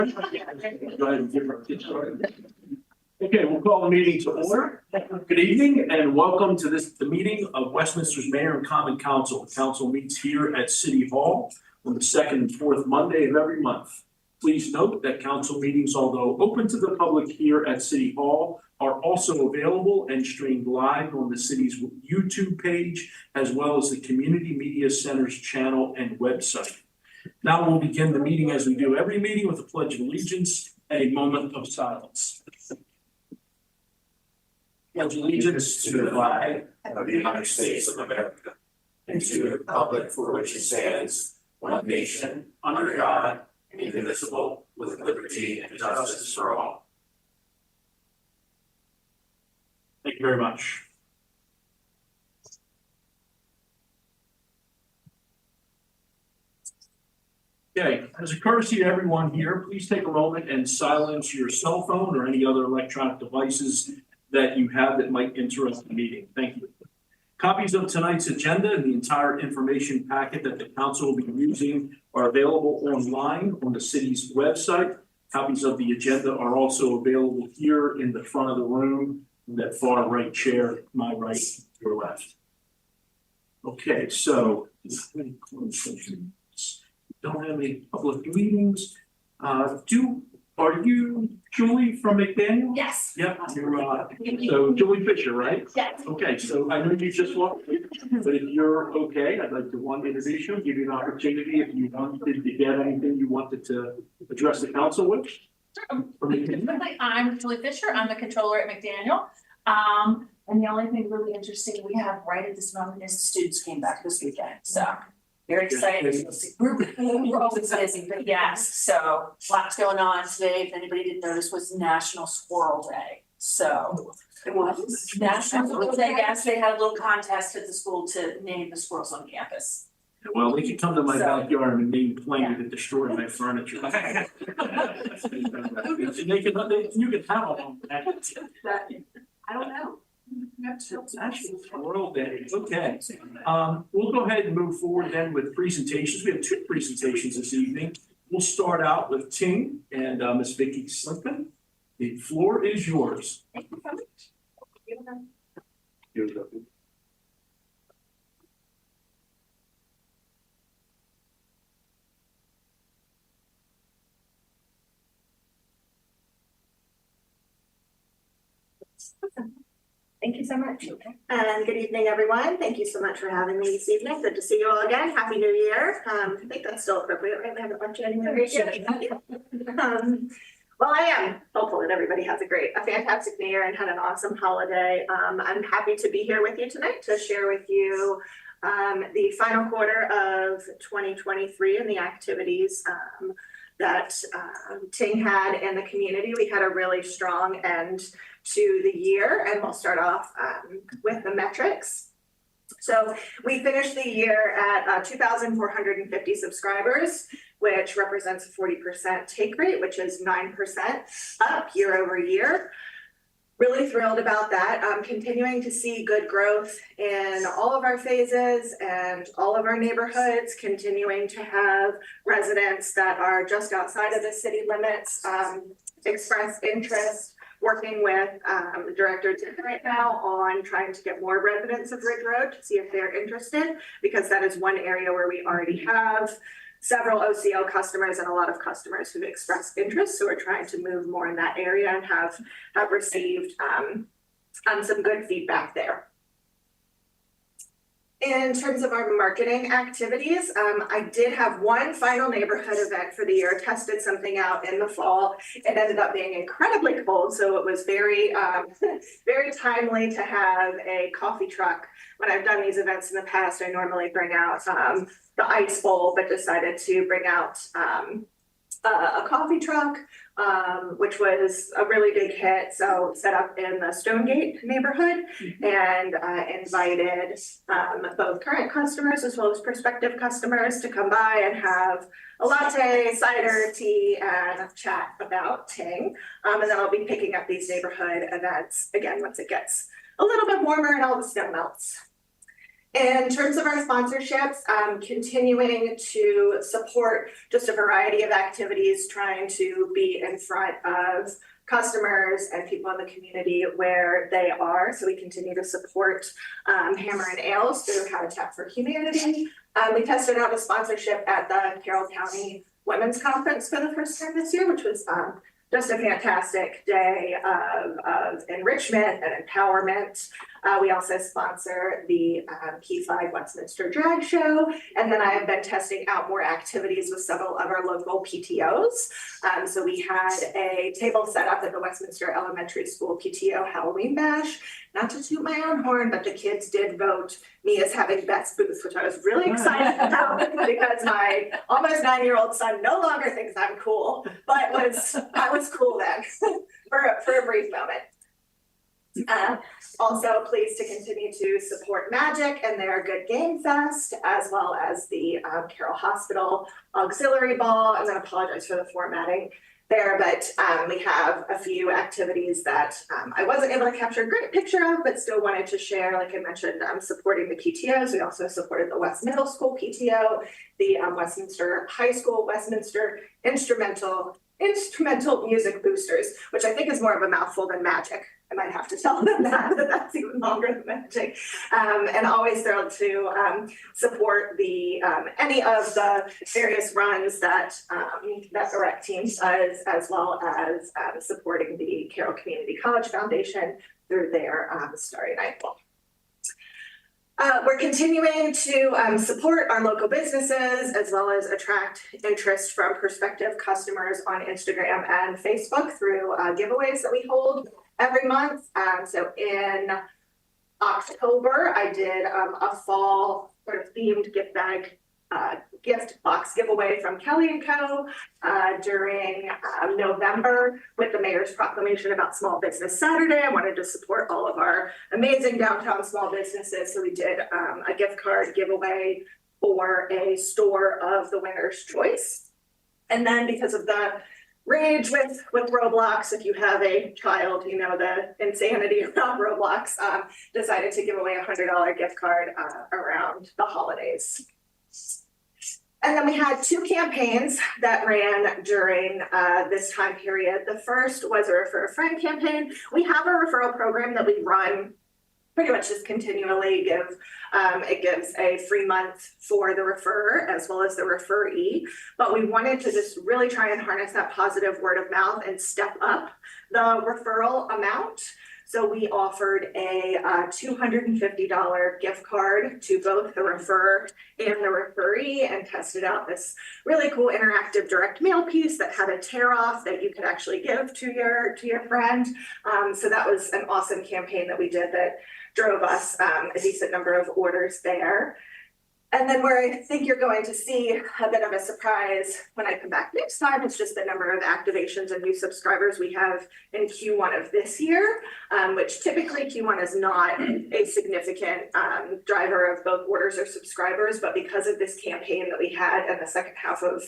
Go ahead and get started. Okay, we'll call the meeting to order. Good evening and welcome to the meeting of Westminster's Mayor and Common Council. The council meets here at City Hall on the second and fourth Monday of every month. Please note that council meetings, although open to the public here at City Hall, are also available and streamed live on the city's YouTube page, as well as the Community Media Center's channel and website. Now we'll begin the meeting as we do every meeting with a pledge of allegiance and a moment of silence. Pledge allegiance to the flag of the United States of America and to the republic for which it stands, one nation, under God, indivisible, with liberty and justice for all. Thank you very much. Okay, as a courtesy to everyone here, please take a moment and silence your cell phone or any other electronic devices that you have that might interrupt the meeting. Thank you. Copies of tonight's agenda and the entire information packet that the council will be using are available online on the city's website. Copies of the agenda are also available here in the front of the room, in that far right chair, my right, your left. Okay, so don't have any public meetings. Are you Julie from McDaniel? Yes. Yep, you're so Julie Fisher, right? Yes. Okay, so I know you just walked in, but if you're okay, I'd like to introduce you, give you an opportunity if you wanted to get anything you wanted to address the council with. I'm Julie Fisher. I'm the controller at McDaniel. And the only thing really interesting we have right at this moment is the students came back this weekend. So very excited. We're always busy, but yes. So lots going on today. If anybody didn't notice, was National Squirrel Day. So it was National Squirrel Day. Yes, they had a little contest at the school to name the squirrels on campus. Well, they can come to my backyard and name plane that destroyed my furniture. You can have them. I don't know. Squirrel Day, okay. We'll go ahead and move forward then with presentations. We have two presentations this evening. We'll start out with Ting and Ms. Vicki Slickman. The floor is yours. Thank you so much. Thank you so much. And good evening, everyone. Thank you so much for having me this evening. Good to see you all again. Happy New Year. I think that's still appropriate, right? We haven't lunch anymore. Well, I am hopeful that everybody has a fantastic New Year and had an awesome holiday. I'm happy to be here with you tonight to share with you the final quarter of 2023 and the activities that Ting had in the community. We had a really strong end to the year, and we'll start off with the metrics. So we finished the year at 2,450 subscribers, which represents a 40% take rate, which is 9% up year over year. Really thrilled about that. Continuing to see good growth in all of our phases and all of our neighborhoods, continuing to have residents that are just outside of the city limits express interest. Working with the director right now on trying to get more residents of Ridge Road to see if they're interested, because that is one area where we already have several OCO customers and a lot of customers who've expressed interest. So we're trying to move more in that area and have received some good feedback there. In terms of our marketing activities, I did have one final neighborhood event for the year, tested something out in the fall. It ended up being incredibly cold, so it was very, very timely to have a coffee truck. When I've done these events in the past, I normally bring out the ice bowl, but decided to bring out a coffee truck, which was a really big hit. So set up in the Stonegate neighborhood and invited both current customers as well as prospective customers to come by and have a latte, cider, tea, and chat about Ting. And then I'll be picking up these neighborhood events again once it gets a little bit warmer and all the snow melts. In terms of our sponsorships, continuing to support just a variety of activities, trying to be in front of customers and people in the community where they are. So we continue to support Hammer and Ales through Habitat for Humanity. We tested out a sponsorship at the Carroll County Women's Conference for the first time this year, which was just a fantastic day of enrichment and empowerment. We also sponsor the P5 Westminster Drag Show. And then I have been testing out more activities with several of our local PTOs. So we had a table set up at the Westminster Elementary School PTO Halloween Bash. Not to toot my own horn, but the kids did vote me as having best booth, which I was really excited about because my almost 9-year-old son no longer thinks I'm cool, but I was cool then for a brief moment. Also pleased to continue to support Magic and their Good Game Fest, as well as the Carroll Hospital Auxiliary Ball. I'm going to apologize for the formatting there, but we have a few activities that I wasn't able to capture a great picture of, but still wanted to share. Like I mentioned, supporting the PTOs. We also supported the West Middle School PTO, the Westminster High School, Westminster Instrumental Music Boosters, which I think is more of a mouthful than Magic. I might have to tell them that, but that's even longer than Magic. And always thrilled to support the any of the various runs that that the rec team does, as well as supporting the Carroll Community College Foundation through their Starry Night Ball. We're continuing to support our local businesses as well as attract interest from prospective customers on Instagram and Facebook through giveaways that we hold every month. So in October, I did a fall sort of themed gift box giveaway from Kelly & Co. During November with the mayor's proclamation about Small Business Saturday. I wanted to support all of our amazing downtown small businesses. So we did a gift card giveaway for a store of the winner's choice. And then because of the rage with Roblox, if you have a child, you know the insanity around Roblox, decided to give away a $100 gift card around the holidays. And then we had 2 campaigns that ran during this time period. The first was a Refer a Friend campaign. We have a referral program that we run pretty much just continually. It gives a free month for the referrer as well as the referee. But we wanted to just really try and harness that positive word of mouth and step up the referral amount. So we offered a $250 gift card to both the referrer and the referee and tested out this really cool interactive direct mail piece that had a tear off that you could actually give to your friend. So that was an awesome campaign that we did that drove us a decent number of orders there. And then where I think you're going to see a bit of a surprise when I come back next time, it's just the number of activations and new subscribers we have in Q1 of this year, which typically Q1 is not a significant driver of both orders or subscribers, but because of this campaign that we had in the second half of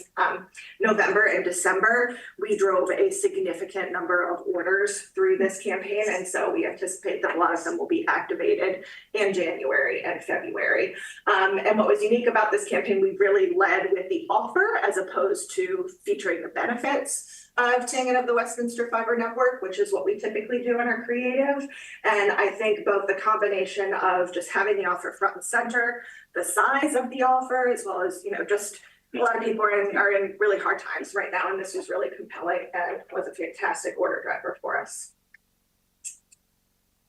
November and December, we drove a significant number of orders through this campaign. And so we anticipate that a lot of them will be activated in January and February. And what was unique about this campaign, we really led with the offer as opposed to featuring the benefits of Ting and of the Westminster Fiber Network, which is what we typically do in our creative. And I think both the combination of just having the offer front and center, the size of the offer, as well as, just a lot of people are in really hard times right now. And this was really compelling and was a fantastic order driver for us.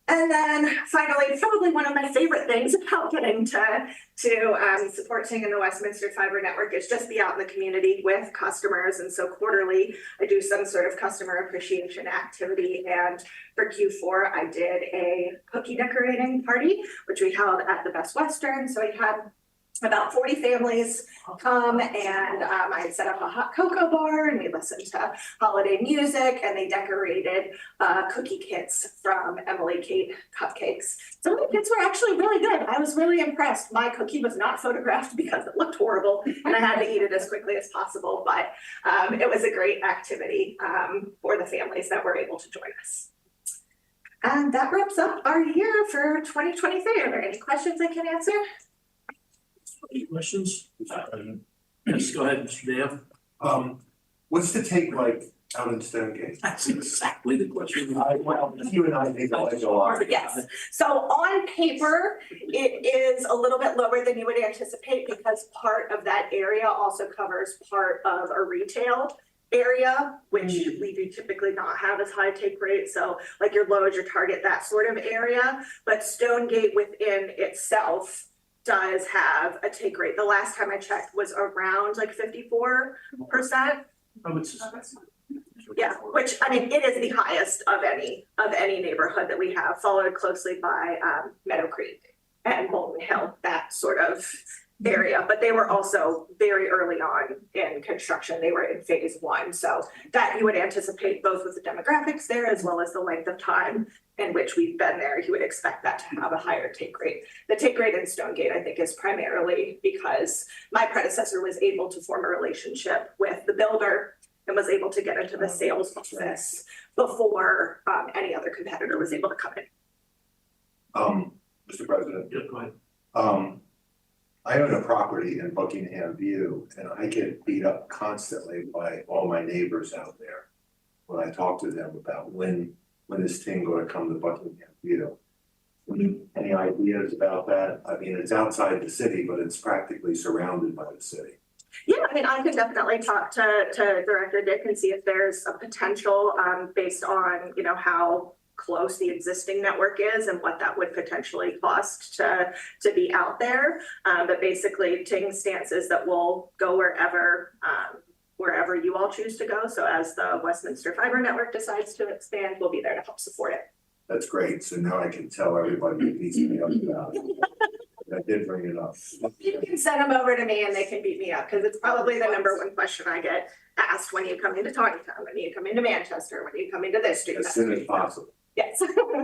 And then finally, probably one of my favorite things about getting to support Ting and the Westminster Fiber Network is just be out in the community with customers. And so quarterly, I do some sort of customer appreciation activity. And for Q4, I did a cookie decorating party, which we held at the Best Western. So we had about 40 families come, and I had set up a hot cocoa bar and we listened to holiday music, and they decorated cookie kits from Emily Kate Cupcakes. Some of the kits were actually really good. I was really impressed. My cookie was not photographed because it looked horrible and I had to eat it as quickly as possible, but it was a great activity for the families that were able to join us. And that wraps up our year for 2023. Are there any questions I can answer? Any questions? Yes, go ahead, Mr. Dale. What's the take like out in Stonegate? That's exactly the question. Well, you and I think I like a lot. Yes, so on paper, it is a little bit lower than you would anticipate because part of that area also covers part of a retail area, which we do typically not have as high take rate, so like your Lowe's, your Target, that sort of area. But Stonegate within itself does have a take rate. The last time I checked was around like 54%. I would suspect. Yeah, which, I mean, it is the highest of any neighborhood that we have, followed closely by Meadow Creek and Bolton Hill, that sort of area. But they were also very early on in construction. They were in phase one. So that you would anticipate both with the demographics there as well as the length of time in which we've been there, you would expect that to have a higher take rate. The take rate in Stonegate, I think, is primarily because my predecessor was able to form a relationship with the builder and was able to get into the sales office before any other competitor was able to come in. Mr. President, Yeah, go ahead. I own a property in Buckingham View and I get beat up constantly by all my neighbors out there when I talk to them about when is thing gonna come to Buckingham View. Any ideas about that? I mean, it's outside the city, but it's practically surrounded by the city. Yeah, I mean, I could definitely talk to Director Dick and see if there's a potential based on, you know, how close the existing network is and what that would potentially cost to be out there. But basically, Ting's stance is that we'll go wherever you all choose to go. So as the Westminster fiber network decides to expand, we'll be there to help support it. That's great. So now I can tell everybody who beats me up about it. I did bring it up. You can send them over to me and they can beat me up because it's probably the number one question I get asked when you come into Tawnytown, when you come into Manchester, when you come into this street. As soon as possible. Yes.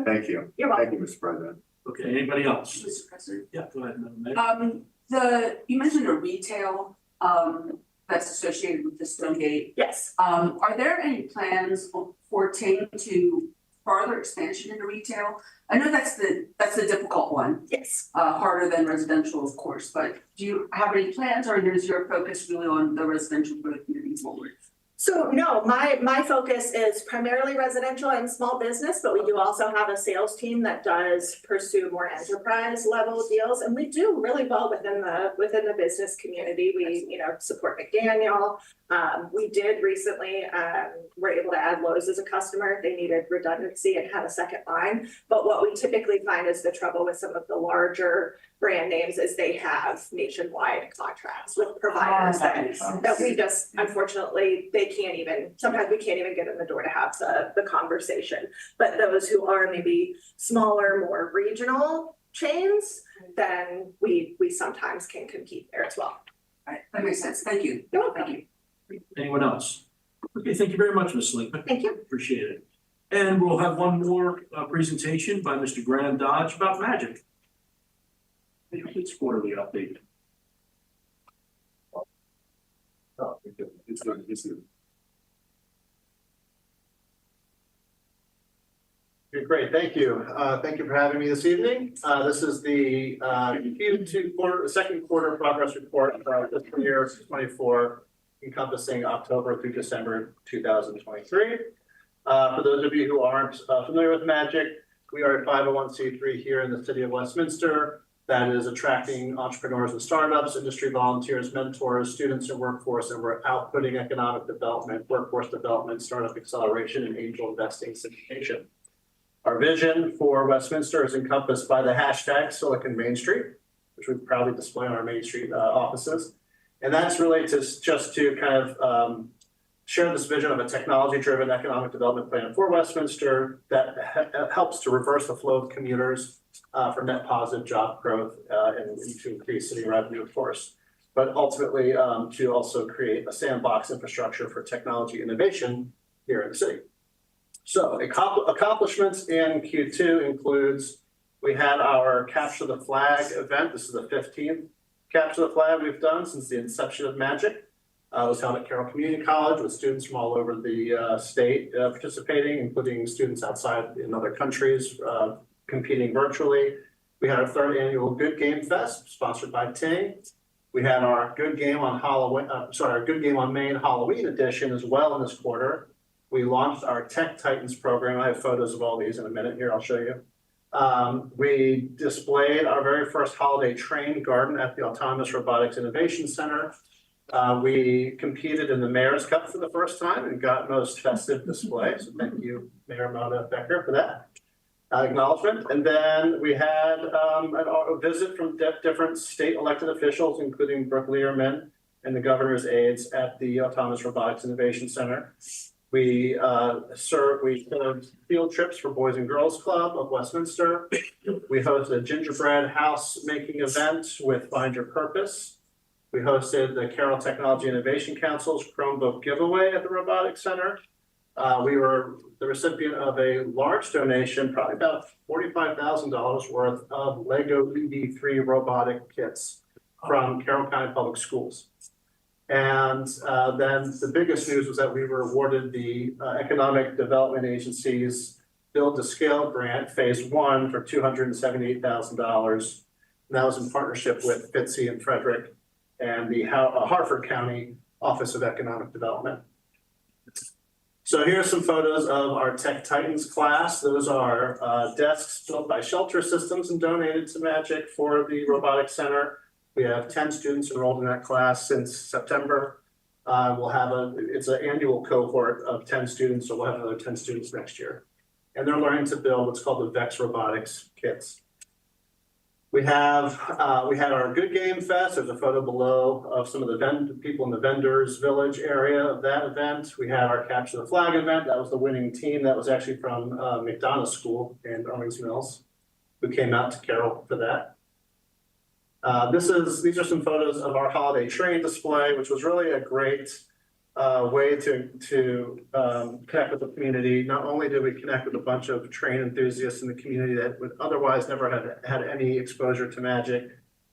Thank you. You're welcome. Thank you, Mr. President. Okay, anybody else? Mr. President. Yeah, go ahead, Madam Mayor. You mentioned a retail, that's associated with the Stonegate. Yes. Are there any plans for Ting to further expansion into retail? I know that's the difficult one, Yes. harder than residential, of course, but do you have any plans or is your focus really on the residential growth moving forward? So no, my focus is primarily residential and small business, but we do also have a sales team that does pursue more enterprise level deals. And we do really well within the business community. We, you know, support McDaniel. We did recently, were able to add Lowe's as a customer. They needed redundancy and had a second line. But what we typically find is the trouble with some of the larger brand names is they have nationwide contracts with providers that we just, unfortunately, sometimes we can't even get in the door to have the conversation. But those who are maybe smaller, more regional chains, then we sometimes can compete there as well. All right, that makes sense. Thank you. You're welcome. Thank you. Anyone else? Okay, thank you very much, Ms. Lincoln. Thank you. Appreciate it. And we'll have one more presentation by Mr. Graham Dodge about magic. It's quarterly update. Oh, it's good. Okay, great, thank you. Thank you for having me this evening. This is the second quarter progress report for fiscal year 24, encompassing October through December 2023. For those of you who aren't familiar with Magic, we are a 501c3 here in the city of Westminster that is attracting entrepreneurs and startups, industry volunteers, mentors, students, and workforce, and we're outputting economic development, workforce development, startup acceleration, and angel investing syndication. Our vision for Westminster is encompassed by the hashtag Silicon Main Street, which we proudly display on our Main Street offices. And that's really just to kind of share this vision of a technology-driven economic development plan for Westminster that helps to reverse the flow of commuters for net positive job growth and to increase city revenue, of course, but ultimately to also create a sandbox infrastructure for technology innovation here in the city. So accomplishments in Q2 includes, we had our Capture the Flag event. This is the 15th Capture the Flag we've done since the inception of Magic. It was held at Carroll Community College with students from all over the state participating, including students outside in other countries competing virtually. We had our third annual Good Game Fest sponsored by Ting. We had our Good Game on Halloween, our Good Game on Main Halloween edition as well in this quarter. We launched our Tech Titans program. I have photos of all these in a minute here, I'll show you. We displayed our very first holiday train garden at the Autonomous Robotics Innovation Center. We competed in the Mayor's Cup for the first time and got most festive display. So thank you, Mayor Mona Becker, for that acknowledgement. And then we had a visit from different state elected officials, including Brooke Learman and the governor's aides at the Autonomous Robotics Innovation Center. We served field trips for Boys and Girls Club of Westminster. We hosted a gingerbread house making event with Find Your Purpose. We hosted the Carroll Technology Innovation Council's Chromebook giveaway at the Robotics Center. We were the recipient of a large donation, probably about $45,000 worth of Lego EV3 robotic kits from Carroll County Public Schools. And then the biggest news was that we were awarded the Economic Development Agency's Build to Scale grant, phase 1 for $278,000. And that was in partnership with Fitzy and Frederick and the Harford County Office of Economic Development. So here's some photos of our Tech Titans class. Those are desks built by Shelter Systems and donated to Magic for the Robotics Center. We have 10 students enrolled in that class since September. It's an annual cohort of 10 students, so we'll have another 10 students next year. And they're learning to build what's called the VEX Robotics kits. We had our Good Game Fest. There's a photo below of some of the people in the vendors village area of that event. We had our Capture the Flag event. That was the winning team. That was actually from McDonough School in Owings Mills, who came out to Carroll for that. These are some photos of our holiday train display, which was really a great way to connect with the community. Not only did we connect with a bunch of train enthusiasts in the community that would otherwise never had any exposure to Magic,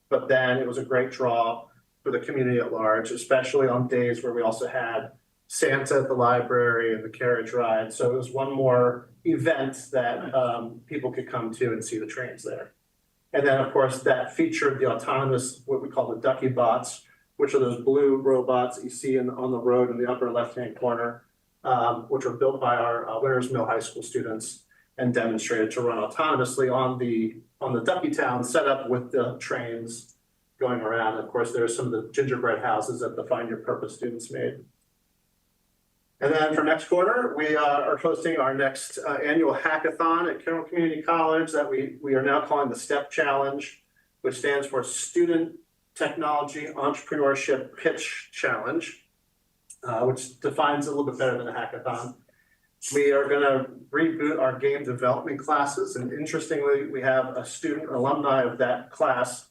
but then it was a great draw for the community at large, especially on days where we also had Santa at the library and the carriage ride. So it was one more event that people could come to and see the trains there. And then, of course, that featured the autonomous, what we call the Ducky Bots, which are those blue robots that you see on the road in the upper left-hand corner, which were built by our Winners Mill High School students and demonstrated to run autonomously on the Ducky Town setup with the trains going around. Of course, there's some of the gingerbread houses that the Find Your Purpose students made. And then for next quarter, we are hosting our next annual hackathon at Carroll Community College that we are now calling the STEP Challenge, which stands for Student Technology Entrepreneurship Pitch Challenge, which defines a little bit better than a hackathon. We are going to reboot our game development classes. And interestingly, we have a student alumni of that class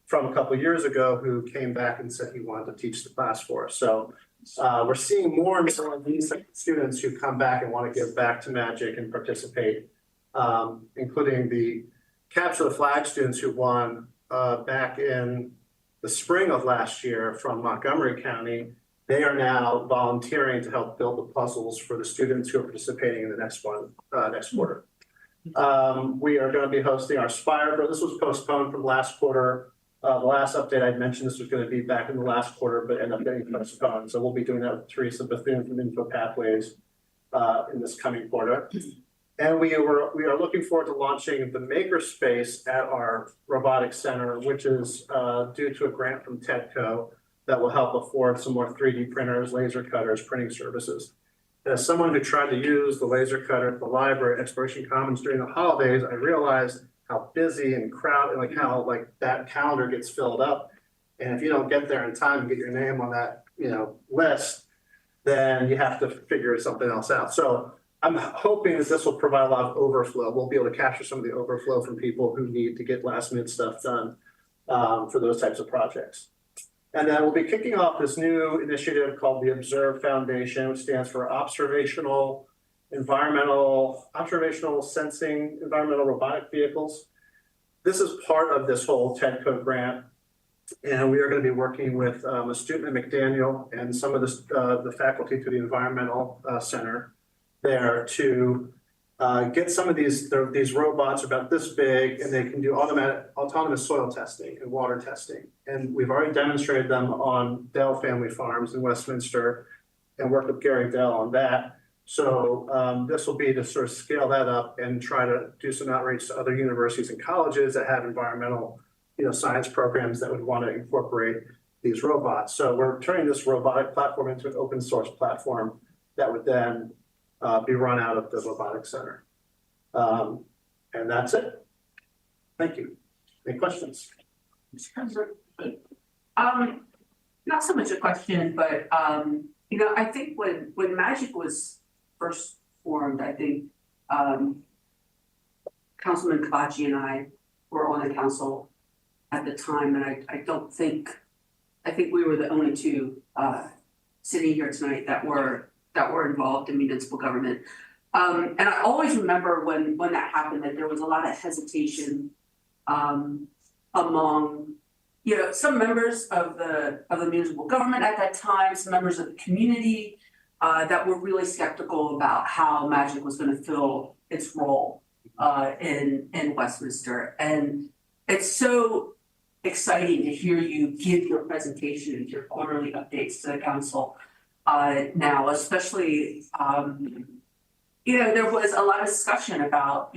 from a couple of years ago who came back and said he wanted to teach the class for us. So we're seeing more and more of these students who come back and want to give back to Magic and participate, including the Capture the Flag students who won back in the spring of last year from Montgomery County. They are now volunteering to help build the puzzles for the students who are participating in the next one, next quarter. We are going to be hosting our Spire. This was postponed from last quarter. The last update I'd mentioned this was going to be back in the last quarter, but ended up getting postponed. So we'll be doing that with Teresa Bethune from Info Pathways in this coming quarter. And we are looking forward to launching the Makerspace at our robotics center, which is due to a grant from TEDCO that will help afford some more 3D printers, laser cutters, printing services. And as someone who tried to use the laser cutter at the library at Exploration Commons during the holidays, I realized how busy and crowded, like how that calendar gets filled up. And if you don't get there in time and get your name on that, list, then you have to figure something else out. So I'm hoping that this will provide a lot of overflow. We'll be able to capture some of the overflow from people who need to get last minute stuff done for those types of projects. And then we'll be kicking off this new initiative called the Observe Foundation, which stands for Observational Sensing Environmental Robotic Vehicles. This is part of this whole TEDCO grant. And we are going to be working with a student at McDaniel and some of the faculty to the Environmental Center there to get some of these robots about this big, and they can do autonomous soil testing and water testing. And we've already demonstrated them on Dell Family Farms in Westminster and worked with Gary Dell on that. So this will be to sort of scale that up and try to do some outreach to other universities and colleges that have environmental, science programs that would want to incorporate these robots. So we're turning this robotic platform into an open source platform that would then be run out of the robotics center. And that's it. Thank you. Any questions? Not so much a question, but I think when Magic was first formed, I think Councilman Kabachi and I were on the council at the time, and I think we were the only two sitting here tonight that were involved in municipal government. And I always remember when that happened, that there was a lot of hesitation among some members of the municipal government at that time, some members of the community that were really skeptical about how Magic was going to fill its role in Westminster. And it's so exciting to hear you give your presentation and your quarterly updates to the council now, especially there was a lot of discussion about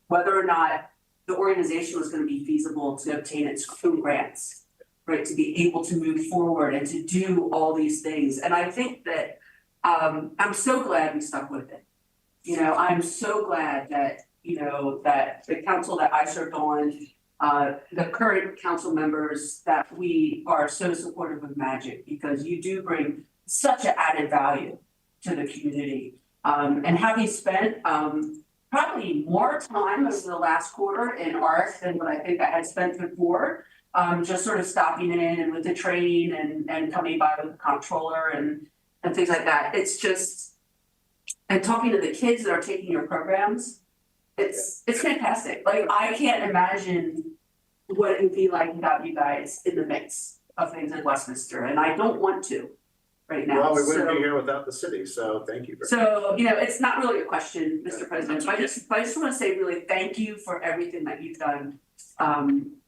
whether or not the organization was going to be feasible to obtain its own grants, right, to be able to move forward and to do all these things. And I think that I'm so glad we stuck with it. I'm so glad that that the council that I served on, the current council members, that we are so supportive of Magic, because you do bring such an added value to the community. And having spent probably more time over the last quarter in art than what I think I had spent before, just sort of stopping in and with the training and coming by with the comptroller and things like that. It's just, and talking to the kids that are taking your programs, it's fantastic. Like, I can't imagine what it would be like without you guys in the mix of things in Westminster, and I don't want to right now. Well, we wouldn't be here without the city, so thank you. So, it's not really a question, Mr. President, but I just want to say really thank you for everything that you've done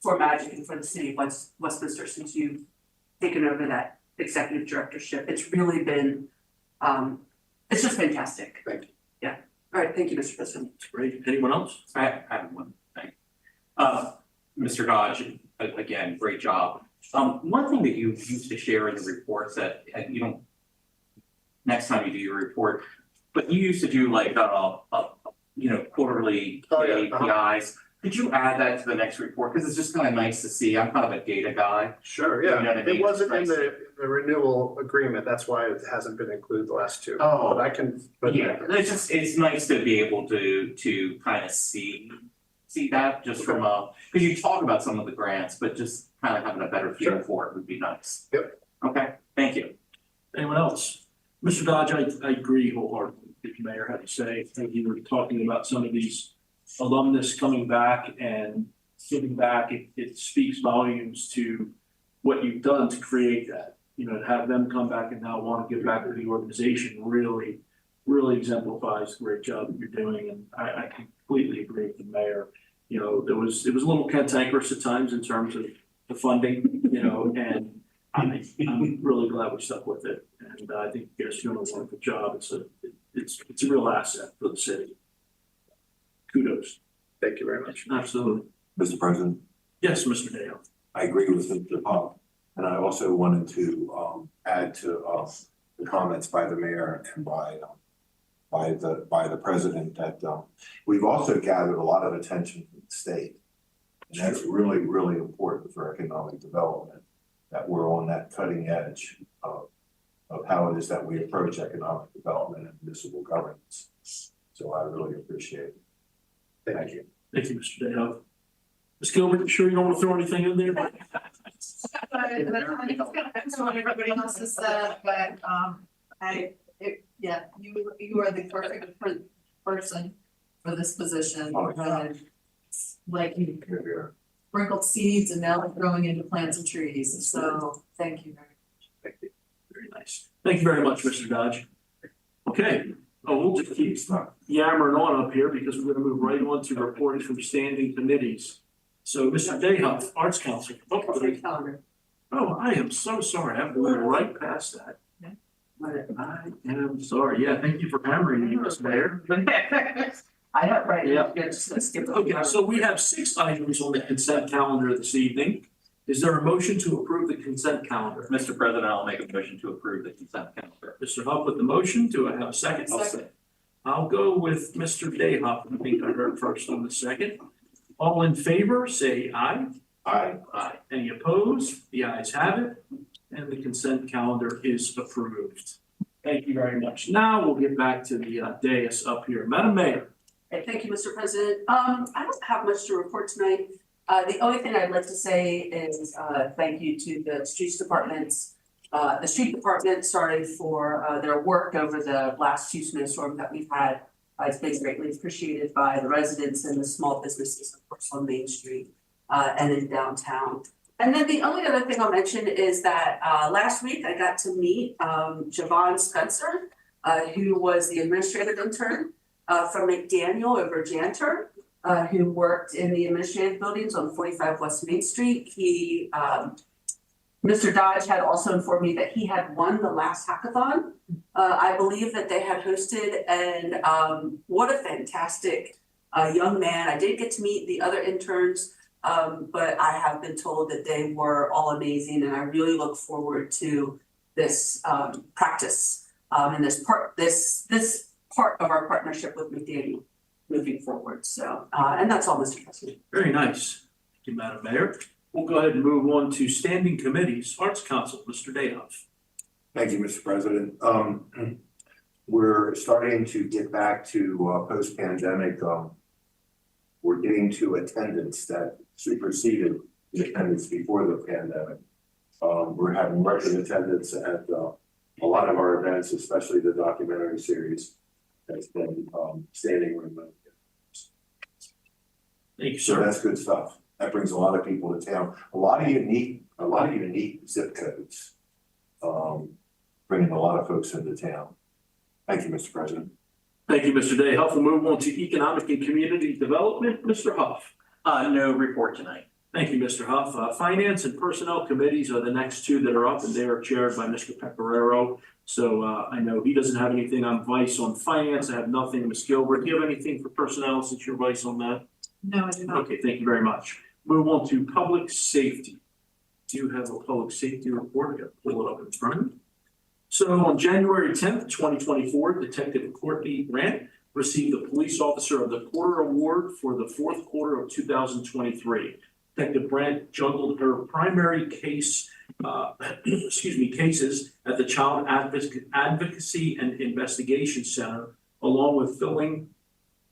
for Magic and for the city of Westminster since you've taken over that executive directorship. It's really been, it's just fantastic. Thank you. Yeah. All right. Thank you, Mr. President. That's great. Anyone else? I have one thing. Mr. Dodge, again, great job. One thing that you used to share in the reports that you don't, next time you do your report, but you used to do like quarterly KPIs. Could you add that to the next report? Because it's just kind of nice to see. I'm kind of a data guy. Sure, yeah. It wasn't in the renewal agreement. That's why it hasn't been included the last two. Oh. But I can. But yeah, it's nice to be able to kind of see that just from because you talk about some of the grants, but just kind of having a better feel for it would be nice. Yep. Okay, thank you. Anyone else? Mr. Dodge, I agree wholeheartedly with you, Mayor, how you say. I think you were talking about some of these alumnus coming back and giving back. It speaks volumes to what you've done to create that. To have them come back and now want to give back to the organization really exemplifies the great job that you're doing. And I completely agree with the mayor. It was a little cantankerous at times in terms of the funding, and I'm really glad we stuck with it. And I think you guys are doing a wonderful job. It's a real asset for the city. Kudos. Thank you very much. Absolutely. Mr. President, Yes, Mr. Dale. I agree with Mr. Pop. And I also wanted to add to the comments by the mayor and by the president that we've also gathered a lot of attention from the state. And that's really, really important for economic development, that we're on that cutting edge of how it is that we approach economic development and municipal governance. So I really appreciate it. Thank you. Thank you, Mr. Dale. Ms. Gilbert, you sure you don't want to throw anything in there? That's what everybody else has said, but you are the perfect person for this position. Like you sprinkled seeds and now they're growing into plants and trees, so thank you very much. Thank you. Very nice. Thank you very much, Mr. Dodge. Okay, Oh, we'll just keep yammering on up here because we're gonna move right on to reports from standing committees. So Mr. Dayhoff, Arts Council. Calendar. Oh, I am so sorry. I'm going right past that. I am sorry. Yeah, thank you for hammering me, Ms. Mayor. I have, right, Yeah. yeah, just let's skip. Okay, so we have 6 items on the consent calendar this evening. Is there a motion to approve the consent calendar? Mr. President, I'll make a motion to approve the consent calendar. Mr. Huff with the motion. Do I have a second? Second. I'll go with Mr. Dayhoff. I think I heard first on the second. All in favor, say aye. Aye. Aye. Any opposed? The ayes have it, and the consent calendar is approved. Thank you very much. Now we'll get back to the dais up here. Madam Mayor. Okay, thank you, Mr. President. I don't have much to report tonight. The only thing I'd like to say is, thank you to the streets departments. The street department started for, their work over the last 2 snowstorms that we've had. It's been greatly appreciated by the residents and the small businesses, of course, on Main Street, and in downtown. And then the only other thing I'll mention is that, last week I got to meet, Javon Spencer, who was the administrative intern, from McDaniel over Janter, who worked in the administrative buildings on 45 West Main Street. He, Mr. Dodge had also informed me that he had won the last hackathon. I believe that they had hosted, and what a fantastic young man. I did get to meet the other interns, but I have been told that they were all amazing, and I really look forward to this practice and this part of our partnership with McDaniel moving forward. So, and that's all, Mr. President. Very nice. Thank you, Madam Mayor. We'll go ahead and move on to standing committees. Arts Council, Mr. Dayhoff. Thank you, Mr. President. We're starting to get back to post-pandemic. We're getting to attendance that superseded the attendance before the pandemic. We're having record attendance at a lot of our events, especially the documentary series that's been standing room. Thank you, So sir. that's good stuff. That brings a lot of people to town. A lot of unique zip codes. Bringing a lot of folks into town. Thank you, Mr. President. Thank you, Mr. Dayhoff. We'll move on to economic and community development. Mr. Huff. No report tonight. Thank you, Mr. Huff. Finance and personnel committees are the next 2 that are up, and they are chaired by Mr. Pecoraro. So I know he doesn't have anything on vice on finance. I have nothing. Ms. Gilbert, do you have anything for personnel since you're vice on that? No, I do not. Okay, thank you very much. Move on to public safety. Do you have a public safety report? I got to pull it up in front of me. So on January 10th, 2024, Detective Courtney Grant received the Police Officer of the Quarter Award for the 4th quarter of 2023. Detective Grant juggled her primary case, cases at the Child Advocacy and Investigation Center, along with filling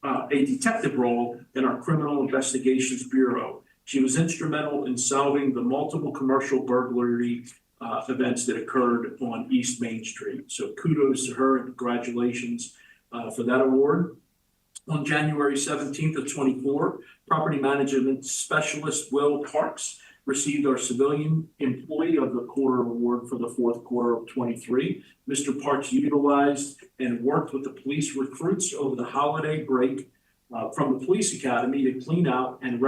a detective role in our Criminal Investigations Bureau. She was instrumental in solving the multiple commercial burglary events that occurred on East Main Street. So kudos to her and congratulations for that award. On January 17th of 24, Property Management Specialist Will Parks received our Civilian Employee of the Quarter Award for the 4th quarter of 23. Mr. Parks utilized and worked with the police recruits over the holiday break from the police academy to clean out and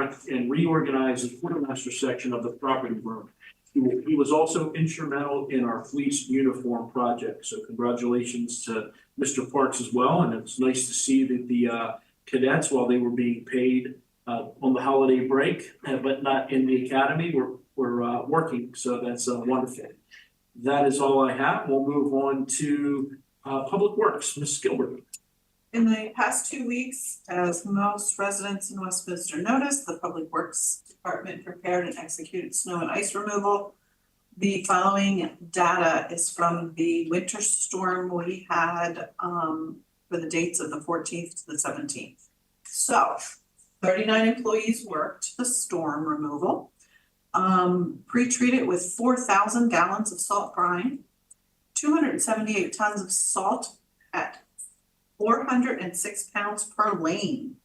reorganize the quartermaster section of the property room. He was also instrumental in our police uniform project. So congratulations to Mr. Parks as well. And it's nice to see that the cadets, while they were being paid on the holiday break, but not in the academy, were working. So that's wonderful. That is all I have. We'll move on to Public Works. Ms. Gilbert. In the past 2 weeks, as most residents in Westminster noticed, the Public Works Department prepared and executed snow and ice removal. The following data is from the winter storm we had for the dates of the 14th to the 17th. So 39 employees worked the storm removal, pre-treated with 4,000 gallons of salt brine, 278 tons of salt at 406 pounds per lane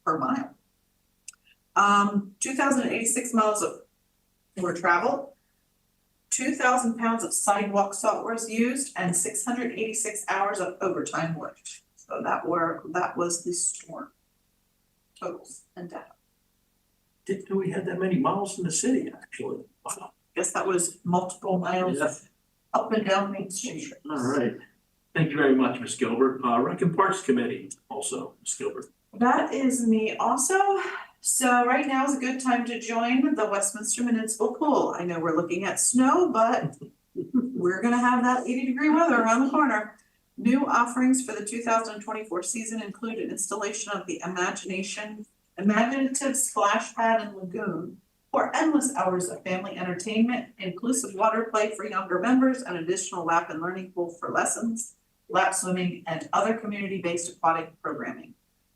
per mile. 2,086 miles were traveled. 2,000 pounds of sidewalk salt was used and 686 hours of overtime worked. So that was the storm totals and data. Didn't know we had that many miles in the city, actually. Wow. Guess that was multiple miles Yeah. up and down Main Street. All right. Thank you very much, Ms. Gilbert. Rec and Parks Committee also, Ms. Gilbert. That is me also. So right now is a good time to join the Westminster Municipal Pool. I know we're looking at snow, but we're gonna have that 80-degree weather around the corner. New offerings for the 2024 season include an installation of the imaginative splash pad and lagoon for endless hours of family entertainment, inclusive water play for younger members, an additional lap and learning pool for lessons, lap swimming, and other community-based aquatic programming.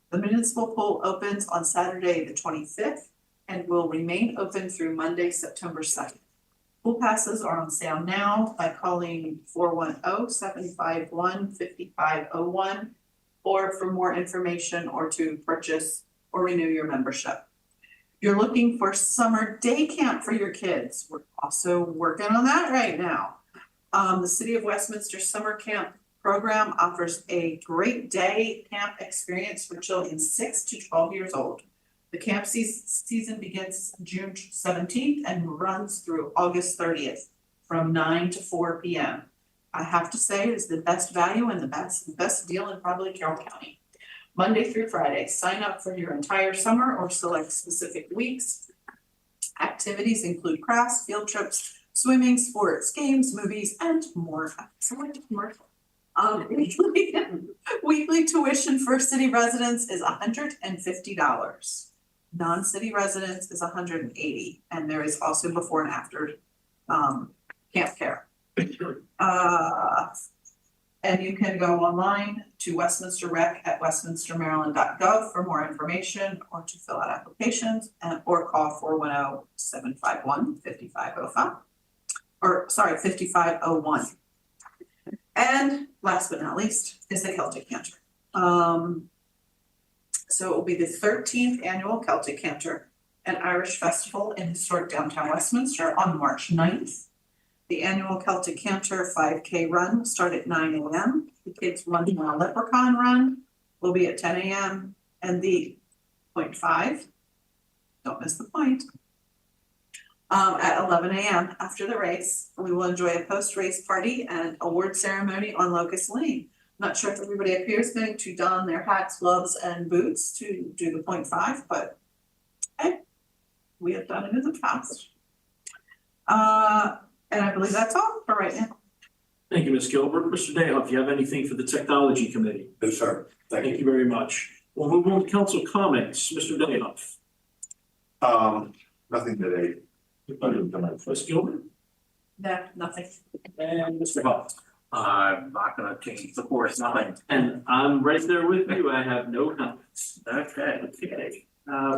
The municipal pool opens on Saturday, the 25th, and will remain open through Monday, September 2nd. Pool passes are on sale now by calling 410-751-5501 or for more information or to purchase or renew your membership. If you're looking for summer day camp for your kids, we're also working on that right now. The City of Westminster Summer Camp program offers a great day camp experience for children 6 to 12 years old. The camp season begins June 17th and runs through August 30th from 9 to 4 p.m. I have to say it is the best value and the best deal in probably Carroll County. Monday through Friday, sign up for your entire summer or select specific weeks. Activities include crafts, field trips, swimming, sports, games, movies, and more. Select commercial. Weekly tuition for city residents is $150. Non-city residents is $180, and there is also before and after camp care. And you can go online to Westminster Rec at westminstermaryland.gov for more information or to fill out applications or call 410-751-5505. 5501. And last but not least is the Celtic Canter. So it will be the 13th annual Celtic Canter, an Irish festival in historic downtown Westminster on March 9th. The annual Celtic Canter 5K run will start at 9 a.m. The kids' 1 mile leprechaun run will be at 10 a.m. and the 0.5, don't miss the point, at 11 a.m. After the race. We will enjoy a post-race party and award ceremony on Locust Lane. Not sure if everybody up here is going to don their hats, gloves, and boots to do the 0.5, but hey, we have done it in the past. And I believe that's all for right now. Thank you, Ms. Gilbert. Mr. Dayhoff, if you have anything for the Technology Committee? No, sir. Thank you very much. We'll move on to council comments. Mr. Dayhoff. Nothing today. Ms. Gilbert? No, nothing. And Mr. Huff? I'm not gonna change the course, nothing. And I'm right there with you. I have no comments. Okay. Okay.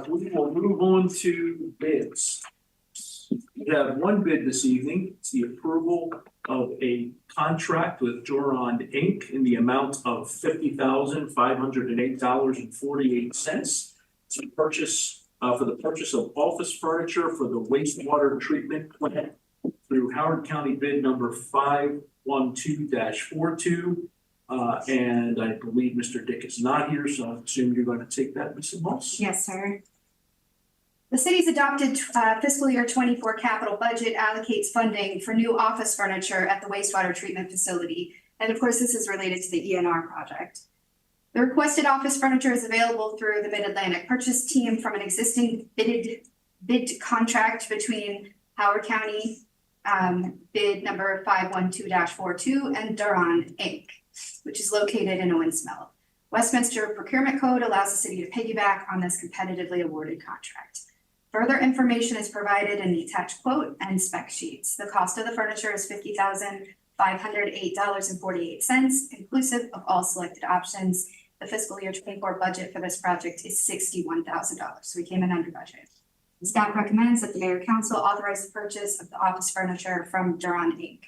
We will move on to bids. We have one bid this evening. It's the approval of a contract with Joron Inc. in the amount of $50,508.48 to purchase, for the purchase of office furniture for the wastewater treatment plant through Howard County bid number 512-42. And I believe Mr. Dick is not here, so I assume you're going to take that, Mrs. Moss? Yes, sir. The city's adopted fiscal year 24 capital budget allocates funding for new office furniture at the wastewater treatment facility. And of course, this is related to the ENR project. The requested office furniture is available through the Mid-Atlantic Purchase Team from an existing bid contract between Howard County bid number 512-42 and Duron Inc., which is located in Owens Mill. Westminster Procurement Code allows the city to piggyback on this competitively awarded contract. Further information is provided in the attached quote and spec sheets. The cost of the furniture is $50,508.48, inclusive of all selected options. The fiscal year 24 budget for this project is $61,000, so we came in under budget. Staff recommends that the mayor council authorize the purchase of the office furniture from Duron Inc.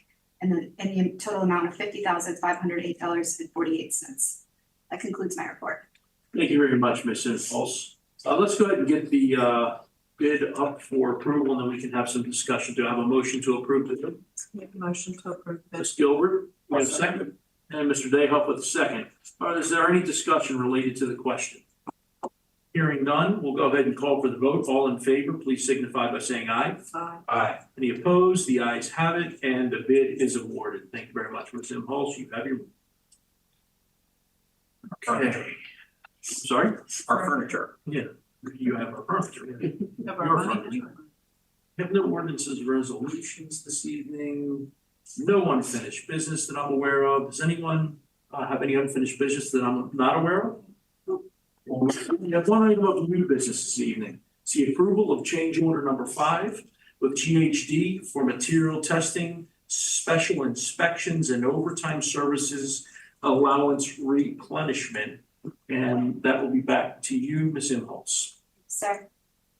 in the total amount of $50,508.48. That concludes my report. Thank you very much, Ms. Impulse. Let's go ahead and get the bid up for approval, and then we can have some discussion. Do I have a motion to approve the bid? Make a motion to approve the bid. Ms. Gilbert, we have a second, and Mr. Dayhoff with a second. All right, is there any discussion related to the question? Hearing none, we'll go ahead and call for the vote. All in favor, please signify by saying aye. Aye. Aye. Any opposed? The ayes have it, and the bid is awarded. Thank you very much, Ms. Imholz. You have your. Okay. Sorry? Our furniture. Yeah, you have our furniture. Have our Your money furniture. to- Have no ordinances, resolutions this evening. No unfinished business that I'm aware of. Does anyone have any unfinished business that I'm not aware of? We have one item of new business this evening. It's the approval of change order number 5 with GHD for material testing, special inspections and overtime services allowance replenishment. And that will be back to you, Ms. Imholz. Sir,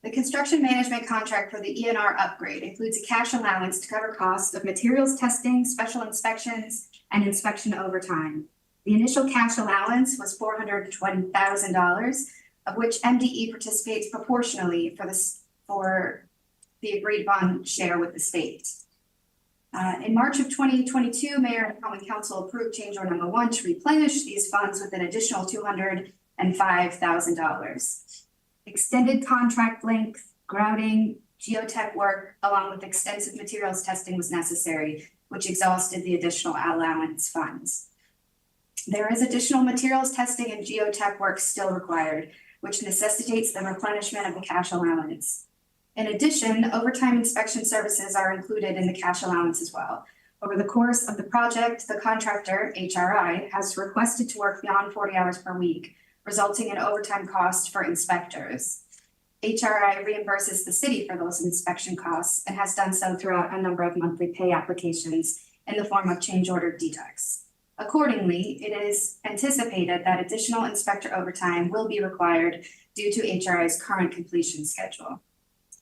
the construction management contract for the ENR upgrade includes a cash allowance to cover costs of materials testing, special inspections, and inspection overtime. The initial cash allowance was $420,000, of which MDE participates proportionally for the agreed upon share with the state. In March of 2022, Mayor and Common Council approved change order number 1 to replenish these funds with an additional $205,000. Extended contract length, grouting, geotech work, along with extensive materials testing was necessary, which exhausted the additional allowance funds. There is additional materials testing and geotech work still required, which necessitates the replenishment of the cash allowance. In addition, overtime inspection services are included in the cash allowance as well. Over the course of the project, the contractor, HRI, has requested to work beyond 40 hours per week, resulting in overtime costs for inspectors. HRI reimburses the city for those inspection costs and has done so throughout a number of monthly pay applications in the form of change order deducts. Accordingly, it is anticipated that additional inspector overtime will be required due to HRI's current completion schedule.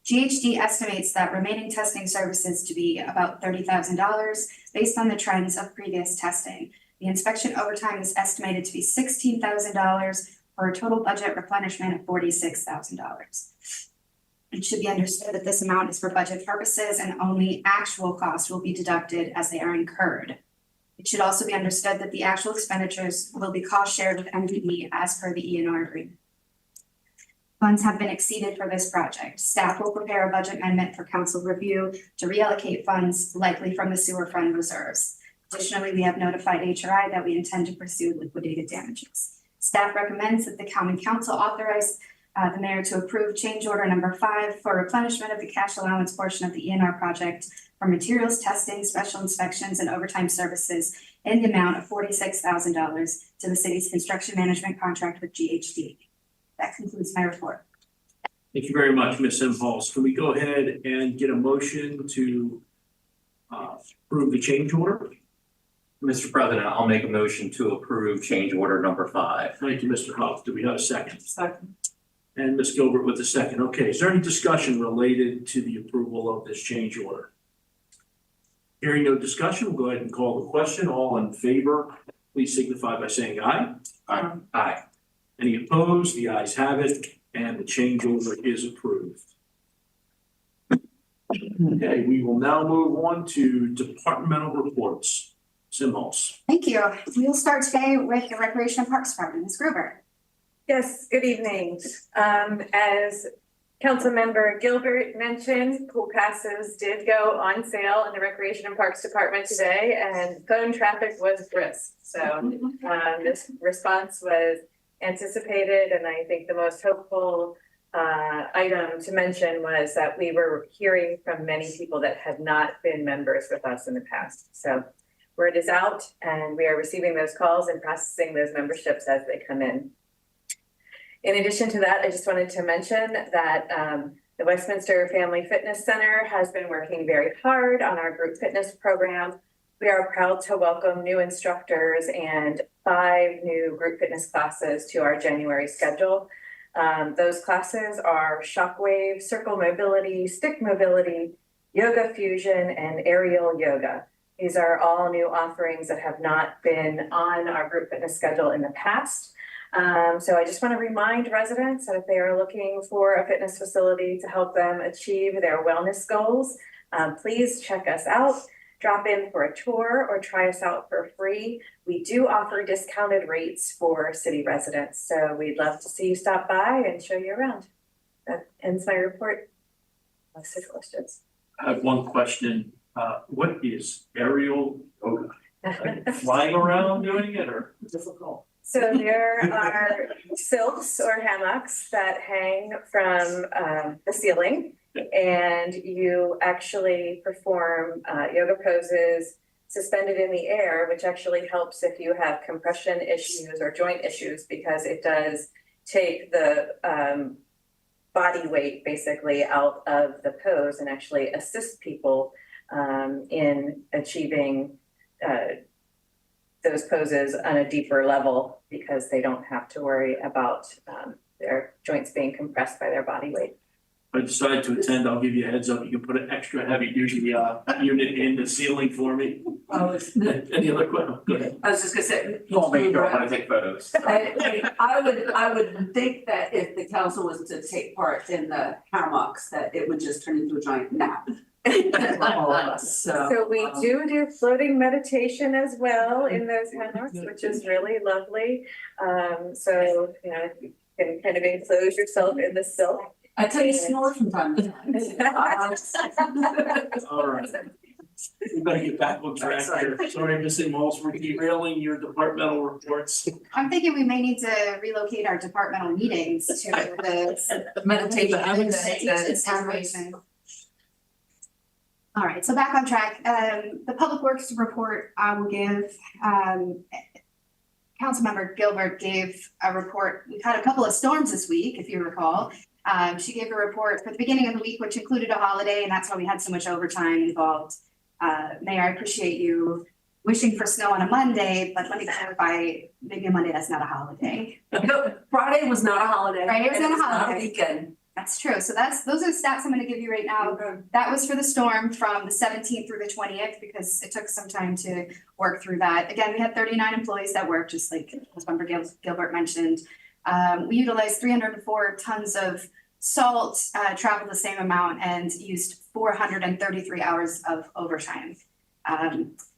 GHD estimates that remaining testing services to be about $30,000 based on the trends of previous testing. The inspection overtime is estimated to be $16,000 for a total budget replenishment of $46,000. It should be understood that this amount is for budget purposes and only actual costs will be deducted as they are incurred. It should also be understood that the actual expenditures will be cost shared with MDE as per the ENR agreement. Funds have been exceeded for this project. Staff will prepare a budget amendment for council review to reallocate funds likely from the sewer fund reserves. Additionally, we have notified HRI that we intend to pursue liquidated damages. Staff recommends that the common council authorize the mayor to approve change order number 5 for replenishment of the cash allowance portion of the ENR project for materials testing, special inspections, and overtime services in the amount of $46,000 to the city's construction management contract with GHD. That concludes my report. Thank you very much, Ms. Imholz. Can we go ahead and get a motion to approve the change order? Mr. President, I'll make a motion to approve change order number 5. Thank you, Mr. Huff. Do we have a second? Second. And Ms. Gilbert with the second. Okay, is there any discussion related to the approval of this change order? Hearing no discussion, we'll go ahead and call the question. All in favor, please signify by saying aye. Aye. Any opposed? The ayes have it, and the change order is approved. Okay, we will now move on to departmental reports. Ms. Imholz. Thank you. We'll start today with the Recreation and Parks Department. Ms. Gruber. Yes, good evening. As Councilmember Gilbert mentioned, pool passes did go on sale in the Recreation and Parks Department today, and phone traffic was brisk. So this response was anticipated, and I think the most hopeful item to mention was that we were hearing from many people that had not been members with us in the past. So word is out, and we are receiving those calls and processing those memberships as they come in. In addition to that, I just wanted to mention that the Westminster Family Fitness Center has been working very hard on our group fitness program. We are proud to welcome new instructors and 5 new group fitness classes to our January schedule. Those classes are Shockwave, Circle Mobility, Stick Mobility, Yoga Fusion, and Aerial Yoga. These are all new offerings that have not been on our group fitness schedule in the past. So I just want to remind residents that if they are looking for a fitness facility to help them achieve their wellness goals, please check us out. Drop in for a tour or try us out for free. We do offer discounted rates for city residents, so we'd love to see you stop by and show you around. That ends my report. Unless there's questions. I have one question. What is aerial yoga? Flying around doing it or difficult? So there are silks or hammocks that hang from the ceiling. And you actually perform yoga poses suspended in the air, which actually helps if you have compression issues or joint issues, because it does take the body weight basically out of the pose and actually assist people in achieving those poses on a deeper level, because they don't have to worry about their joints being compressed by their body weight. If I decide to attend, I'll give you a heads up. You can put an extra heavy duty unit in the ceiling for me. Any other questions? Go ahead. I was just gonna say. Don't make sure how to take photos. I would think that if the council was to take part in the hammocks, that it would just turn into a giant nap. All of us, So we do floating meditation as well in those hammocks, which is really lovely. So, you know, you can kind of enclose yourself in the silk. I tell you, snore from time to time. All right. We better get back on track here. Sorry, Missy Moles, we're derailing your departmental reports. I'm thinking we may need to relocate our departmental meetings to the Meditation. situation. All right, so back on track. The Public Works report I will give, Councilmember Gilbert gave a report. We've had a couple of storms this week, if you recall. She gave a report for the beginning of the week, which included a holiday, and that's why we had so much overtime involved. Mayor, I appreciate you wishing for snow on a Monday, but let me clarify, maybe a Monday, that's not a holiday. Friday was not a holiday. Friday was not a It's holiday. weekend. That's true. So those are the stats I'm gonna give you right now. That was for the storm from the 17th through the 20th, because it took some time to work through that. Again, we had 39 employees that worked, just like Councilmember Gilbert mentioned. We utilized 304 tons of salt, traveled the same amount, and used 433 hours of overtime.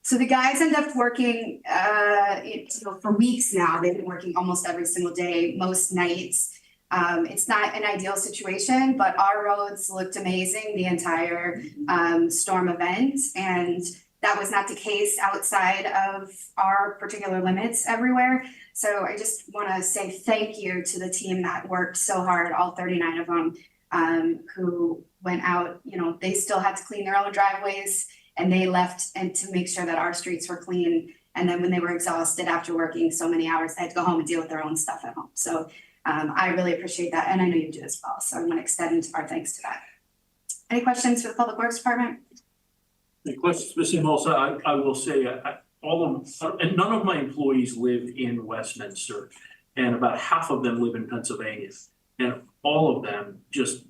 So the guys end up working for weeks now. They've been working almost every single day, most nights. It's not an ideal situation, but our roads looked amazing the entire storm event, and that was not the case outside of our particular limits everywhere. So I just want to say thank you to the team that worked so hard, all 39 of them, who went out. You know, they still had to clean their own driveways, and they left and to make sure that our streets were clean. And then when they were exhausted after working so many hours, they had to go home and deal with their own stuff at home. So I really appreciate that, and I know you do as well. So I want to extend our thanks to that. Any questions for the Public Works Department? Any questions, Missy Moles? I will say, all of, and none of my employees live in Westminster, and about half of them live in Pennsylvania. And all of them just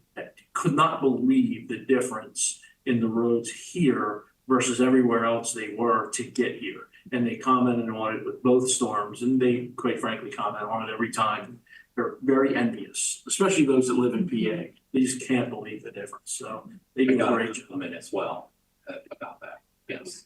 could not believe the difference in the roads here versus everywhere else they were to get here. And they commented on it with both storms, and they quite frankly comment on it every time. They're very envious, especially those that live in PA. They just can't believe the difference. So they do a great job. As well about that. Yes.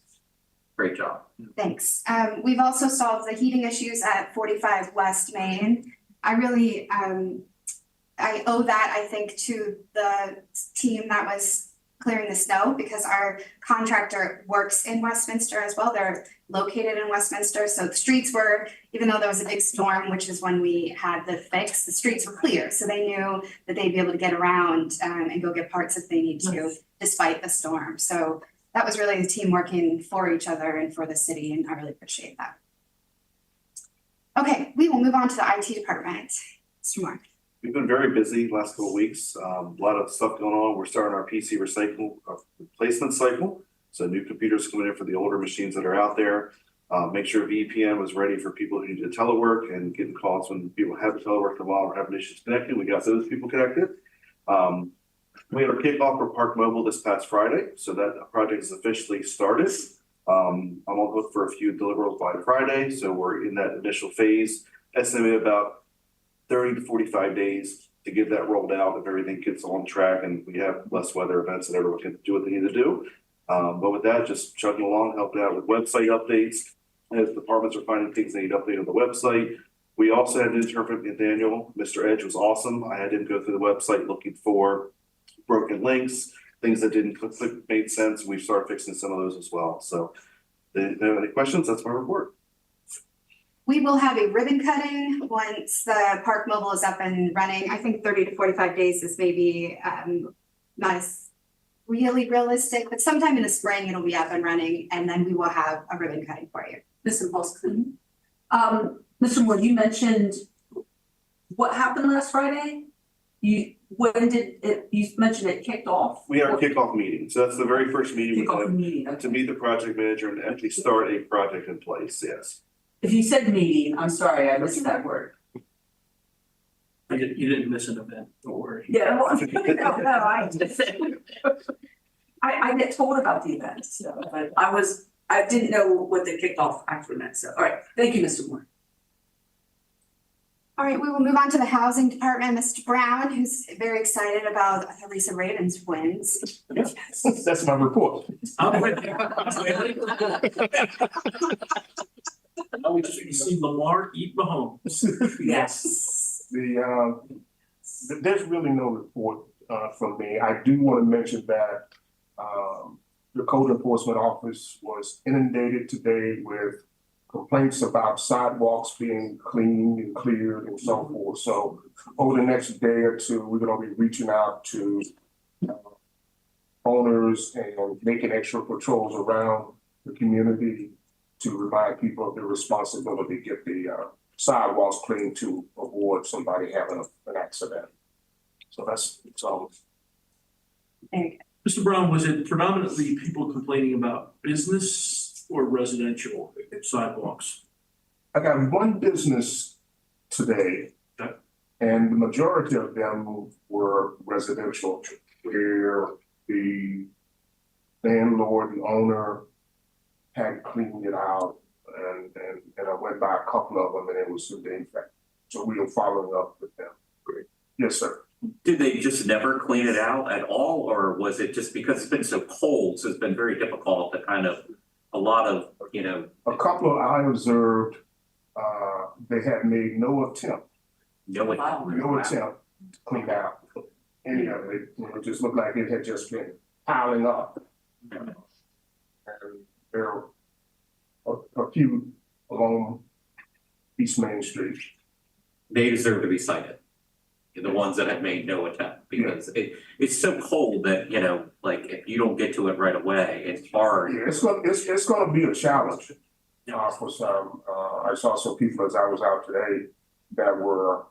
Great job. Thanks. We've also solved the heating issues at 45 West Main. I really, I owe that, I think, to the team that was clearing the snow, because our contractor works in Westminster as well. They're located in Westminster. So the streets were, even though there was a big storm, which is when we had the fix, the streets were clear. So they knew that they'd be able to get around and go get parts if they need to, despite the storm. So that was really the team working for each other and for the city, and I really appreciate that. Okay, we will move on to the IT department. Mr. Moore. We've been very busy last couple of weeks, a lot of stuff going on. We're starting our PC replacement cycle. So new computers coming in for the older machines that are out there. Make sure VPN was ready for people who need to telework and getting calls when people have telework while we're having issues connecting. We got those people connected. We had our kickoff for Park Mobile this past Friday, so that project is officially started. I'm on hook for a few deliverables by Friday, so we're in that initial phase. Estimate about 30 to 45 days to get that rolled out if everything gets on track and we have less weather events and everyone can do what they need to do. But with that, just chugging along, helping out with website updates as departments are finding things they need updated on the website. We also had an intern from Daniel. Mr. Edge was awesome. I had him go through the website looking for broken links, things that didn't click made sense. We've started fixing some of those as well. So if you have any questions, that's my report. We will have a ribbon cutting once the Park Mobile is up and running. I think 30 to 45 days is maybe not as really realistic, but sometime in the spring it'll be up and running, and then we will have a ribbon cutting for you. Ms. Impulse. Mr. Moore, you mentioned what happened last Friday? You mentioned it kicked off? We had our kickoff meeting. So that's the very first meeting with Kickoff them meeting, to okay. meet the project manager and actually start a project in place. Yes. If you said meeting, I'm sorry, I missed that word. You didn't miss an event, don't worry. Yeah, well, I get told about the event, so, but I didn't know what the kickoff actually meant, so, all right, thank you, Mr. Moore. All right, we will move on to the housing department. Mr. Brown, who's very excited about the recent Ravens wins. That's my report. I'm with you. Now we just see Lamar eat Mahomes. Yes. There's really no report from me. I do want to mention that the code enforcement office was inundated today with complaints about sidewalks being cleaned and cleared and so forth. So over the next day or two, we're going to be reaching out to owners and making extra patrols around the community to remind people of their responsibility to get the sidewalks cleaned to avoid somebody having an accident. So that's all. Mr. Brown, was it predominantly people complaining about business or residential sidewalks? I got one business today, Okay. and the majority of them were residential, where the landlord, the owner had cleaned it out, and I went by a couple of them, and it was a defect. So we are following up with them. Great. Yes, sir. Did they just never clean it out at all, or was it just because it's been so cold, so it's been very difficult to kind of, a lot of, you know. A couple I observed, they had made no attempt No attempt to clean out any of it. It just looked like it had just been piling up. And there are a few along East Main Street. They deserve to be cited. The ones that have made no attempt, because it's so cold that, you know, like if you don't get to it right away, it's hard. Yeah, it's gonna be a challenge for some. I saw some people as I was out today that were,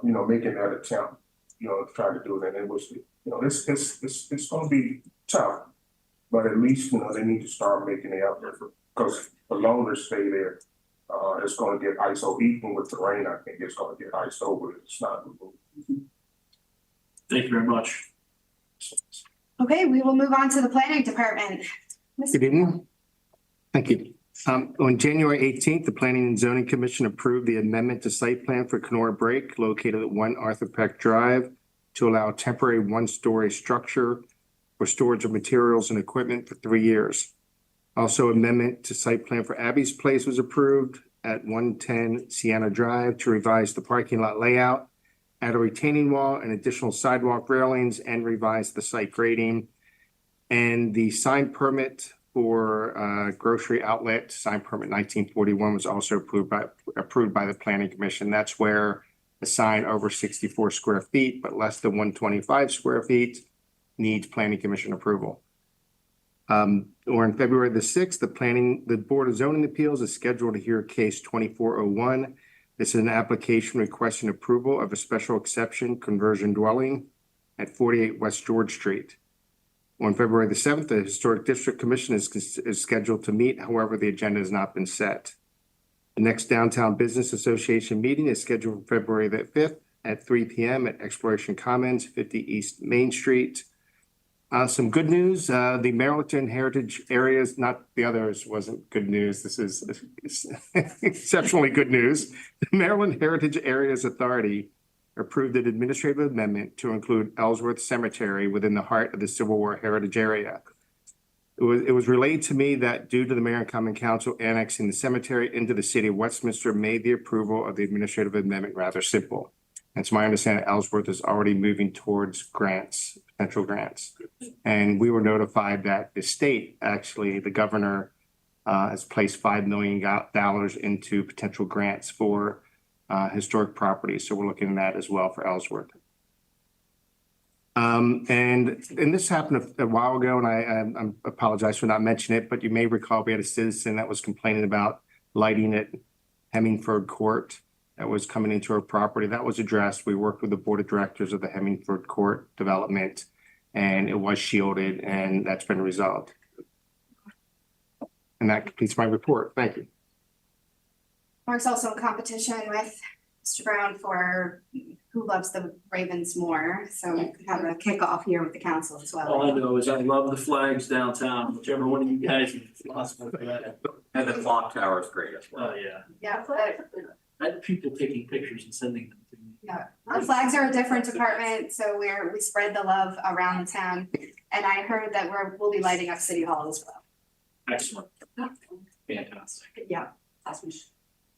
making that attempt, to try to do it, and it was, it's gonna be tough. But at least, they need to start making the effort, because the longer stay there, it's gonna get iced over. Even with the rain, I think it's gonna get iced over. It's not removed. Thank you very much. Okay, we will move on to the planning department. Good evening. Thank you. On January 18th, the Planning and Zoning Commission approved the amendment to site plan for Kenora Break located at 1 Arthur Peck Drive to allow a temporary one-story structure for storage of materials and equipment for 3 years. Also, amendment to site plan for Abby's Place was approved at 110 Sienna Drive to revise the parking lot layout, add a retaining wall and additional sidewalk railings, and revise the site grading. And the sign permit for grocery outlet, sign permit 1941, was also approved by the Planning Commission. That's where the sign over 64 square feet, but less than 125 square feet, needs Planning Commission approval. Or on February the 6th, the Board of Zoning Appeals is scheduled to hear case 2401. This is an application requesting approval of a special exception conversion dwelling at 48 West George Street. On February the 7th, the Historic District Commission is scheduled to meet. However, the agenda has not been set. The next Downtown Business Association meeting is scheduled for February the 5th at 3 p.m. at Exploration Commons, 50 East Main Street. Some good news, the Maryland Heritage Areas, not the others wasn't good news. This is exceptionally good news. The Maryland Heritage Areas Authority approved an administrative amendment to include Ellsworth Cemetery within the heart of the Civil War Heritage Area. It was relayed to me that due to the Mayor and Common Council annexing the cemetery into the city of Westminster made the approval of the administrative amendment rather simple. And it's my understanding Ellsworth is already moving towards grants, potential grants. And we were notified that the state, actually, the governor has placed $5 million into potential grants for historic properties. So we're looking at that as well for Ellsworth. And this happened a while ago, and I apologize for not mentioning it, but you may recall we had a citizen that was complaining about lighting at Hemmingford Court that was coming into our property. That was addressed. We worked with the board of directors of the Hemmingford Court development, and it was shielded, and that's been resolved. And that completes my report. Thank you. Mark's also in competition with Mr. Brown for who loves the Ravens more. So we could have a kickoff here with the council as well. All I know is I love the flags downtown, whichever one of you guys is responsible for that. And the clock tower is great as well. Oh, yeah. Yeah, I had people taking pictures and sending them to me. yeah. The flags are a different department, so we spread the love around the town. And I heard that we'll be lighting up City Hall as well. Excellent. Fantastic. Yeah, that's me.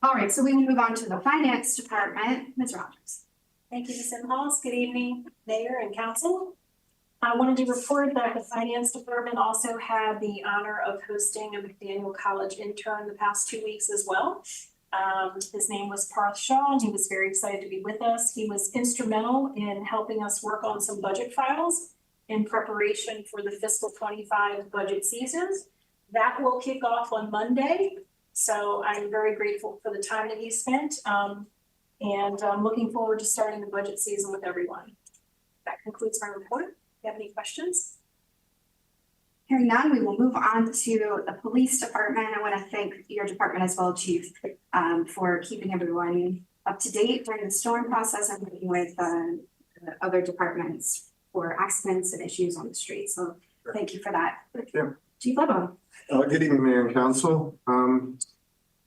All right, so we will move on to the finance department. Ms. Rogers. Thank you, Ms. Imhoff. Good evening, Mayor and Council. I wanted to report that the Finance Department also had the honor of hosting a McDaniel College intern the past 2 weeks as well. His name was Parth Shaw, and he was very excited to be with us. He was instrumental in helping us work on some budget files in preparation for the fiscal 25 budget seasons. That will kick off on Monday. So I'm very grateful for the time that he spent. And I'm looking forward to starting the budget season with everyone. That concludes my report. If you have any questions? Hearing none, we will move on to the police department. I want to thank your department as well, Chief, for keeping everyone up to date during the storm process and working with the other departments for accidents and issues on the street. So thank you for that. Thank you. Chief Lebo. Good evening, Mayor and Council.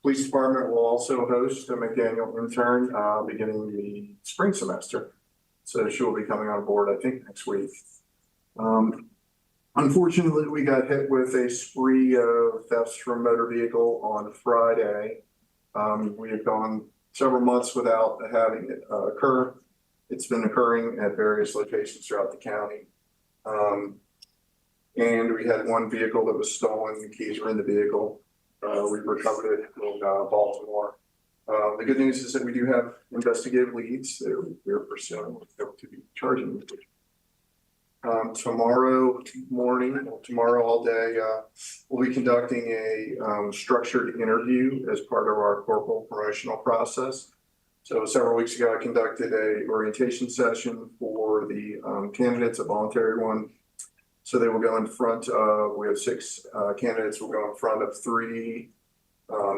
Police Department will also host a McDaniel intern beginning the spring semester. So she will be coming on board, I think, next week. Unfortunately, we got hit with a spree of thefts from motor vehicle on Friday. We had gone several months without having it occur. It's been occurring at various locations throughout the county. And we had one vehicle that was stolen. The keys were in the vehicle. We recovered it in Baltimore. The good news is that we do have investigative leads that we're pursuing to be charging. Tomorrow morning, tomorrow all day, we'll be conducting a structured interview as part of our corporal promotional process. So several weeks ago, I conducted a orientation session for the candidates, a voluntary one. So they will go in front of, we have 6 candidates, will go in front of 3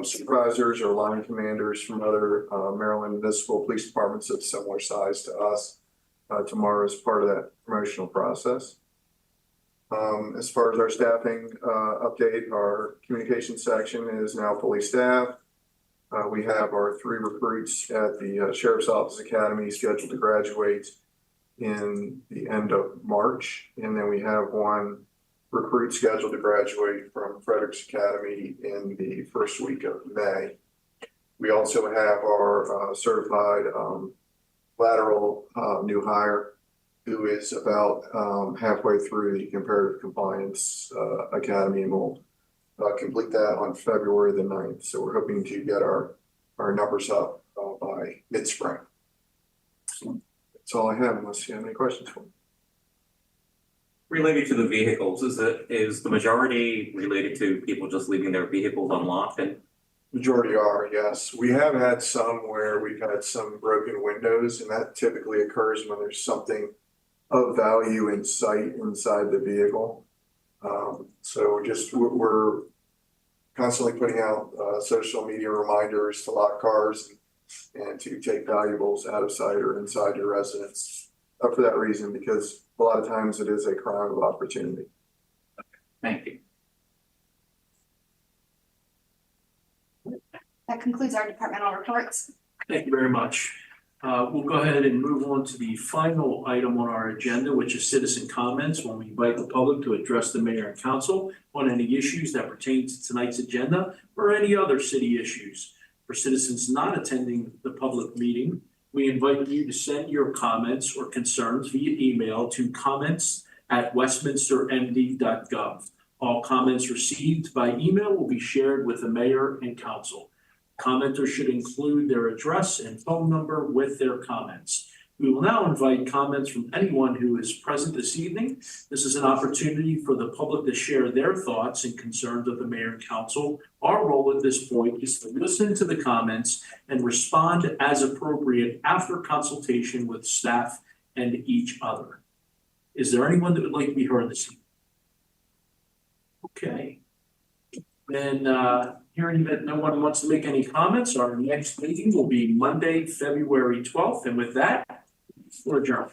supervisors or line commanders from other Maryland municipal police departments of similar size to us tomorrow as part of that promotional process. As far as our staffing update, our communication section is now fully staffed. We have our 3 recruits at the Sheriff's Office Academy scheduled to graduate in the end of March. And then we have 1 recruit scheduled to graduate from Frederick's Academy in the first week of May. We also have our certified lateral new hire who is about halfway through the comparative compliance academy, and we'll complete that on February the 9th. So we're hoping to get our numbers up by mid-spring. That's all I have, unless you have any questions for me. Related to the vehicles, is the majority related to people just leaving their vehicles unlocked? And Majority are, yes. We have had some where we've had some broken windows, and that typically occurs when there's something of value in sight inside the vehicle. So we're constantly putting out social media reminders to lock cars and to take valuables out of sight or inside your residence. for that reason, because a lot of times it is a crime of opportunity. Thank you. That concludes our departmental reports. Thank you very much. We'll go ahead and move on to the final item on our agenda, which is citizen comments, when we invite the public to address the mayor and council on any issues that pertain to tonight's agenda or any other city issues. For citizens not attending the public meeting, we invite you to send your comments or concerns via email to comments@westminstermd.gov. All comments received by email will be shared with the mayor and council. Commenters should include their address and phone number with their comments. We will now invite comments from anyone who is present this evening. This is an opportunity for the public to share their thoughts and concerns of the mayor and council. Our role at this point is to listen to the comments and respond as appropriate after consultation with staff and each other. Is there anyone that would like to be heard this evening? Okay. Then, hearing that no one wants to make any comments, our next meeting will be Monday, February 12th. And with that, we're adjourned.